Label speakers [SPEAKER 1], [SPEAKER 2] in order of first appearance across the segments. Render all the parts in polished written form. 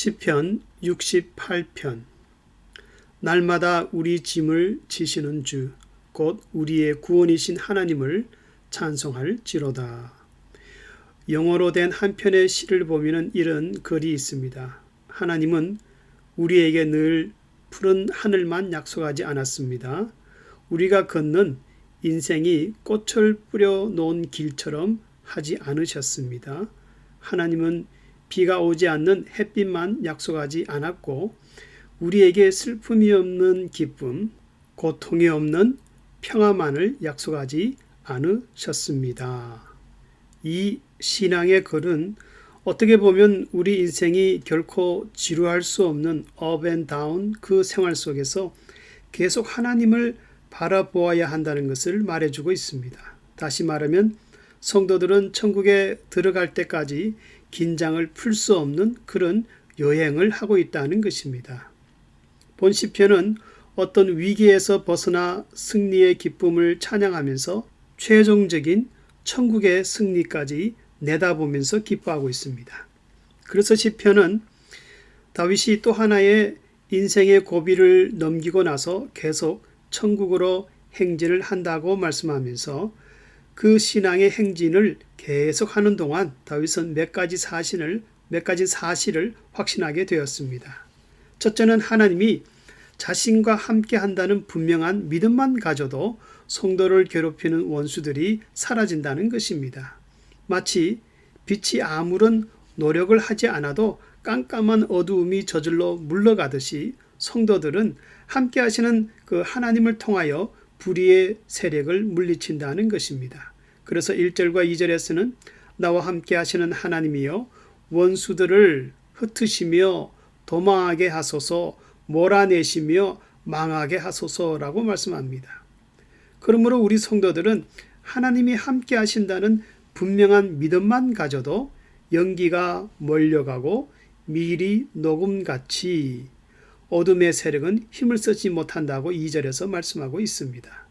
[SPEAKER 1] 시편 68편. 날마다 우리 짐을 지시는 주, 곧 우리의 구원이신 하나님을 찬송할지로다. 영어로 된 한 편의 시를 보면 이런 글이 있습니다. 하나님은 우리에게 늘 푸른 하늘만 약속하지 않았습니다. 우리가 걷는 인생이 꽃을 뿌려 놓은 길처럼 하지 않으셨습니다. 하나님은 비가 오지 않는 햇빛만 약속하지 않았고 우리에게 슬픔이 없는 기쁨, 고통이 없는 평화만을 약속하지 않으셨습니다. 이 신앙의 글은 어떻게 보면 우리 인생이 결코 지루할 수 없는 업 앤 다운 그 생활 속에서 계속 하나님을 바라보아야 한다는 것을 말해주고 있습니다. 다시 말하면 성도들은 천국에 들어갈 때까지 긴장을 풀 수 없는 그런 여행을 하고 있다는 것입니다. 본 시편은 어떤 위기에서 벗어나 승리의 기쁨을 찬양하면서 최종적인 천국의 승리까지 내다보면서 기뻐하고 있습니다. 그래서 시편은 다윗이 또 하나의 인생의 고비를 넘기고 나서 계속 천국으로 행진을 한다고 말씀하면서 그 신앙의 행진을 계속 하는 동안 다윗은 몇 가지 사실을 확신하게 되었습니다. 첫째는 하나님이 자신과 함께 한다는 분명한 믿음만 가져도 성도를 괴롭히는 원수들이 사라진다는 것입니다. 마치 빛이 아무런 노력을 하지 않아도 깜깜한 어두움이 저절로 물러가듯이 성도들은 함께 하시는 그 하나님을 통하여 불의의 세력을 물리친다는 것입니다. 그래서 1절과 2절에서는 나와 함께 하시는 하나님이여 원수들을 흩으시며 도망하게 하소서, 몰아내시며 망하게 하소서라고 말씀합니다. 그러므로 우리 성도들은 하나님이 함께 하신다는 분명한 믿음만 가져도 연기가 몰려가고 밀이 녹음같이 어둠의 세력은 힘을 쓰지 못한다고 2절에서 말씀하고 있습니다.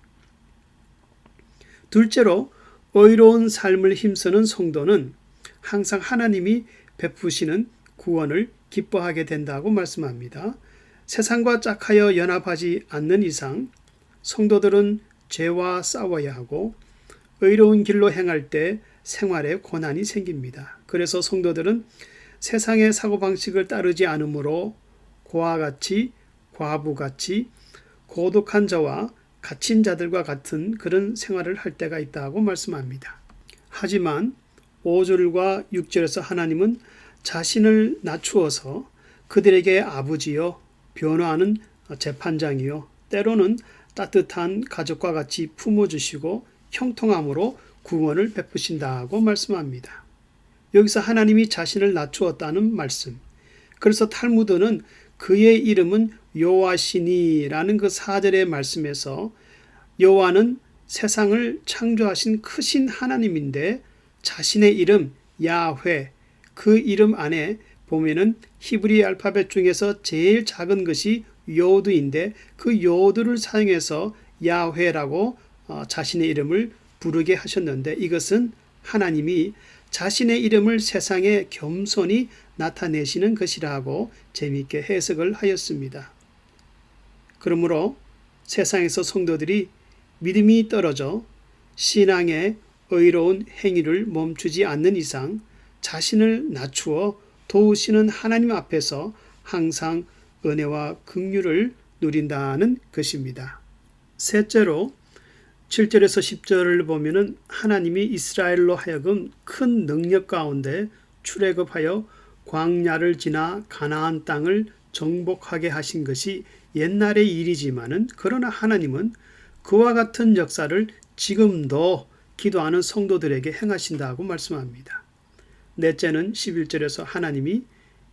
[SPEAKER 1] 둘째로 의로운 삶을 힘쓰는 성도는 항상 하나님이 베푸시는 구원을 기뻐하게 된다고 말씀합니다. 세상과 짝하여 연합하지 않는 이상 성도들은 죄와 싸워야 하고 의로운 길로 행할 때 생활에 고난이 생깁니다. 그래서 성도들은 세상의 사고방식을 따르지 않으므로 고아 같이 과부같이 고독한 자와 갇힌 자들과 같은 그런 생활을 할 때가 있다고 말씀합니다. 하지만 5절과 6절에서 하나님은 자신을 낮추어서 그들에게 아버지요 변호하는 재판장이요 때로는 따뜻한 가족과 같이 품어주시고 형통함으로 구원을 베푸신다고 말씀합니다. 여기서 하나님이 자신을 낮추었다는 말씀. 그래서 탈무드는 그의 이름은 여호와시니라는 그 4절의 말씀에서 여호와는 세상을 창조하신 크신 하나님인데 자신의 이름 야훼 그 이름 안에 보면은 히브리 알파벳 중에서 제일 작은 것이 요드인데 그 요드를 사용해서 야훼라고 자신의 이름을 부르게 하셨는데 이것은 하나님이 자신의 이름을 세상에 겸손히 나타내시는 것이라고 재미있게 해석을 하였습니다. 그러므로 세상에서 성도들이 믿음이 떨어져 신앙의 의로운 행위를 멈추지 않는 이상 자신을 낮추어 도우시는 하나님 앞에서 항상 은혜와 긍휼을 누린다는 것입니다. 셋째로 7절에서 10절을 보면은 하나님이 이스라엘로 하여금 큰 능력 가운데 출애굽하여 광야를 지나 가나안 땅을 정복하게 하신 것이 옛날의 일이지만은 그러나 하나님은 그와 같은 역사를 지금도 기도하는 성도들에게 행하신다고 말씀합니다. 넷째는 11절에서 하나님이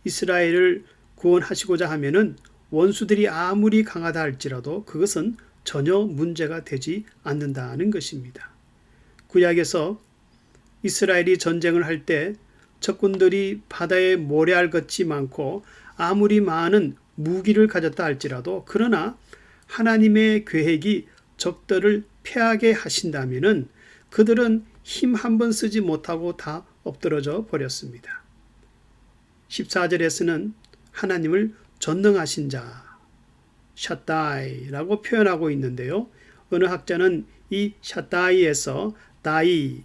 [SPEAKER 1] 이스라엘을 구원하시고자 하면은 원수들이 아무리 강하다 할지라도 그것은 전혀 문제가 되지 않는다는 것입니다. 구약에서 이스라엘이 전쟁을 할 때 적군들이 바다에 모래알같이 많고 아무리 많은 무기를 가졌다 할지라도 그러나 하나님의 계획이 적들을 패하게 하신다면은 그들은 힘 한 번 쓰지 못하고 다 엎드러져 버렸습니다. 14절에서는 하나님을 전능하신 자, 샤다이라고 표현하고 있는데요. 어느 학자는 이 샤다이에서 다이,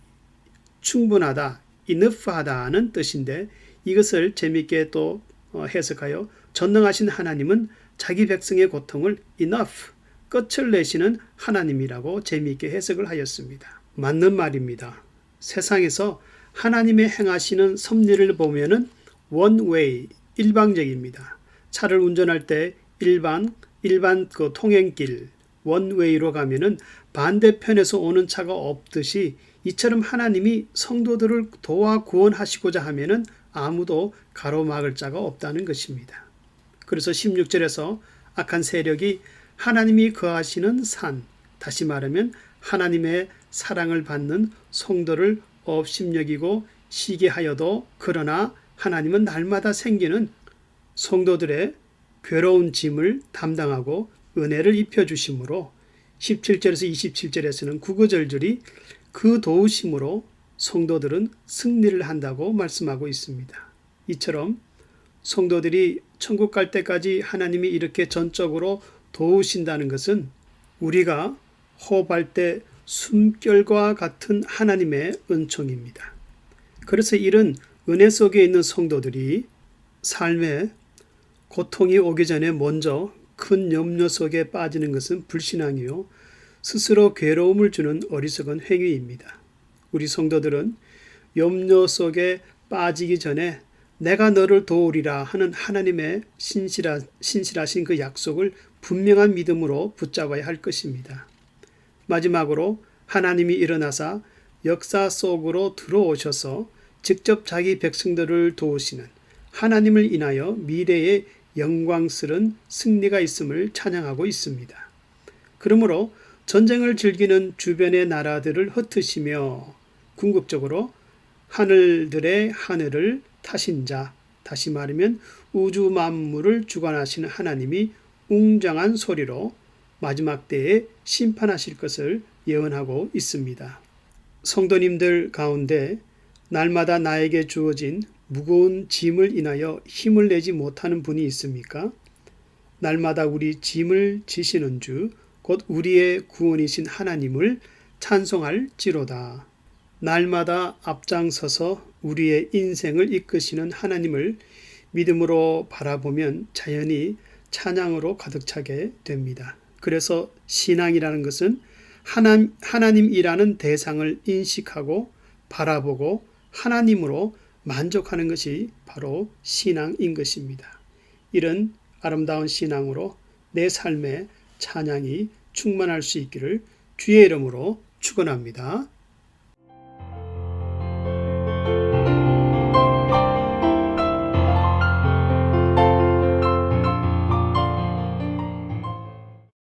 [SPEAKER 1] 충분하다, enough하다는 뜻인데 이것을 재미있게 또 해석하여 전능하신 하나님은 자기 백성의 고통을 enough, 끝을 내시는 하나님이라고 재미있게 해석을 하였습니다. 맞는 말입니다. 세상에서 하나님의 행하시는 섭리를 보면은 one way, 일방적입니다. 차를 운전할 때 일반 그 통행길 one way로 가면은 반대편에서 오는 차가 없듯이 이처럼 하나님이 성도들을 도와 구원하시고자 하면은 아무도 가로막을 자가 없다는 것입니다. 그래서 16절에서 악한 세력이 하나님이 거하시는 산, 다시 말하면 하나님의 사랑을 받는 성도를 업심여기고 시기하여도 그러나 하나님은 날마다 생기는 성도들의 괴로운 짐을 담당하고 은혜를 입혀주심으로 17절에서 27절에서는 구구절절이 그 도우심으로 성도들은 승리를 한다고 말씀하고 있습니다. 이처럼 성도들이 천국 갈 때까지 하나님이 이렇게 전적으로 도우신다는 것은 우리가 호흡할 때 숨결과 같은 하나님의 은총입니다. 그래서 이런 은혜 속에 있는 성도들이 삶에 고통이 오기 전에 먼저 큰 염려 속에 빠지는 것은 불신앙이요 스스로 괴로움을 주는 어리석은 행위입니다. 우리 성도들은 염려 속에 빠지기 전에 내가 너를 도우리라 하는 하나님의 신실하신 그 약속을 분명한 믿음으로 붙잡아야 할 것입니다. 마지막으로 하나님이 일어나사 역사 속으로 들어오셔서 직접 자기 백성들을 도우시는 하나님을 인하여 미래의 영광스러운 승리가 있음을 찬양하고 있습니다. 그러므로 전쟁을 즐기는 주변의 나라들을 흩으시며 궁극적으로 하늘들의 하늘을 타신 자, 다시 말하면 우주 만물을 주관하시는 하나님이 웅장한 소리로 마지막 때에 심판하실 것을 예언하고 있습니다. 성도님들 가운데 날마다 나에게 주어진 무거운 짐을 인하여 힘을 내지 못하는 분이 있습니까? 날마다 우리 짐을 지시는 주, 곧 우리의 구원이신 하나님을 찬송할지로다. 날마다 앞장서서 우리의 인생을 이끄시는 하나님을 믿음으로 바라보면 자연히 찬양으로 가득 차게 됩니다. 그래서 신앙이라는 것은 하나님이라는 대상을 인식하고 바라보고 하나님으로 만족하는 것이 바로 신앙인 것입니다. 이런 아름다운 신앙으로 내 삶에 찬양이 충만할 수 있기를 주의 이름으로 축원합니다.